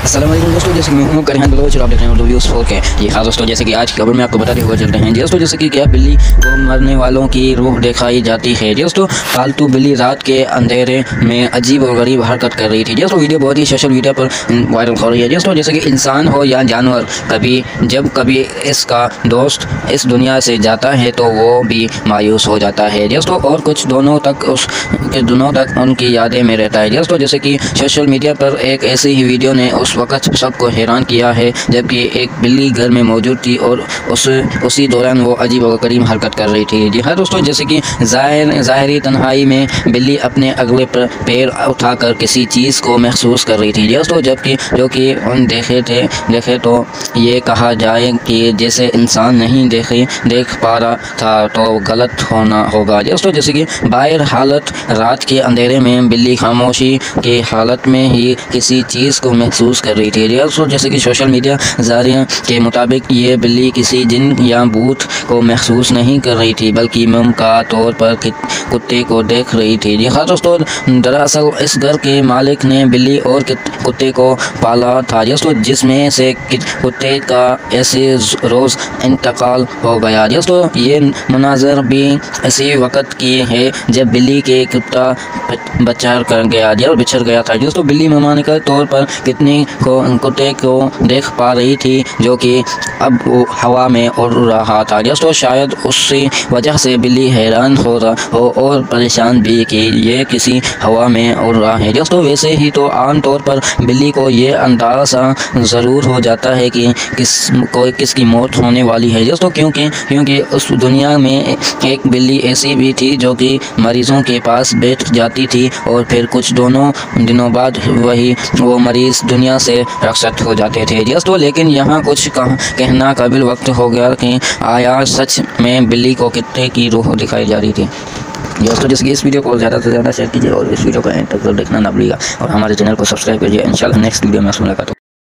अस्सलाम वालेकुम दोस्तों, जैसे कि मैं हूं करें बलोच और आप देख रहे हैं रिव्यूज़ 4K। जी हाँ दोस्तों, जैसे कि आज की खबर में आपको बताते हुए चलते हैं। जी दोस्तों, जैसे कि क्या बिल्ली को मरने वालों की रूह दिखाई जाती है। जी दोस्तों, पालतू बिल्ली रात के अंधेरे में अजीब और गरीब हरकत कर रही थी। जी दोस्तों, वीडियो बहुत ही सोशल मीडिया पर वायरल हो रही है। जी दोस्तों, जैसे कि इंसान हो या जानवर, कभी इसका दोस्त इस दुनिया से जाता है तो वो भी मायूस हो जाता है। जी दोस्तों, और कुछ दोनों तक उनकी यादें में रहता है। जी दोस्तों, जैसे कि सोशल मीडिया पर एक ऐसी ही वीडियो ने उस वक्त सबको हैरान किया है जबकि एक बिल्ली घर में मौजूद थी और उसी दौरान वो अजीब और गरीब हरकत कर रही थी। जी हाँ दोस्तों, जैसे कि ज़ाहिरी तन्हाई में बिल्ली अपने अगले पैर उठाकर किसी चीज़ को महसूस कर रही थी। जी दोस्तों, जो कि उन देखे तो ये कहा जाए कि जैसे इंसान नहीं देख पा रहा था तो गलत होना होगा। दोस्तों, जैसे कि बाहर हालत रात के अंधेरे में बिल्ली खामोशी की हालत में ही किसी चीज़ को महसूस कर रही थी। दोस्तों, जैसे कि सोशल मीडिया ज़रिए के मुताबिक ये बिल्ली किसी जिन या भूत को महसूस नहीं कर रही थी बल्कि मुमका तौर पर कुत्ते को देख रही थी। जी हाँ दोस्तों, दरअसल इस घर के मालिक ने बिल्ली और कुत्ते को पाला था दोस्तों, जिसमें से कुत्ते का ऐसे रोज़ इंतकाल हो गया। दोस्तों, ये मुनाजर भी इसी वक्त की है जब बिल्ली के कुत्ता बिछड़ गया था। दोस्तों, बिल्ली ममानिक तौर पर कुत्ते को देख पा रही थी जो कि अब वो हवा में उड़ रहा था। दोस्तों, शायद उसी वजह से बिल्ली हैरान हो और परेशान भी कि ये किसी हवा में उड़ रहा है। दोस्तों, वैसे ही तो आम तौर पर बिल्ली को ये अंदाज़ा ज़रूर हो जाता है कि किसकी मौत होने वाली है। दोस्तों, क्योंकि उस दुनिया में एक बिल्ली ऐसी भी थी जो कि मरीज़ों के पास बैठ जाती थी और फिर कुछ दिनों बाद वो मरीज़ दुनिया से रखसत हो जाते थे। दोस्तों, लेकिन यहाँ कुछ कहना काबिल वक्त हो गया कि आया सच में बिल्ली को कुत्ते की रूह दिखाई जा रही थी। दोस्तों, जैसे कि इस वीडियो को ज़्यादा से ज़्यादा शेयर कीजिए और इस वीडियो को एंड तक देखना ना भूलिएगा और हमारे चैनल को सब्सक्राइब कीजिए। इंशाल्लाह नेक्स्ट वीडियो में मुलाकात होगी।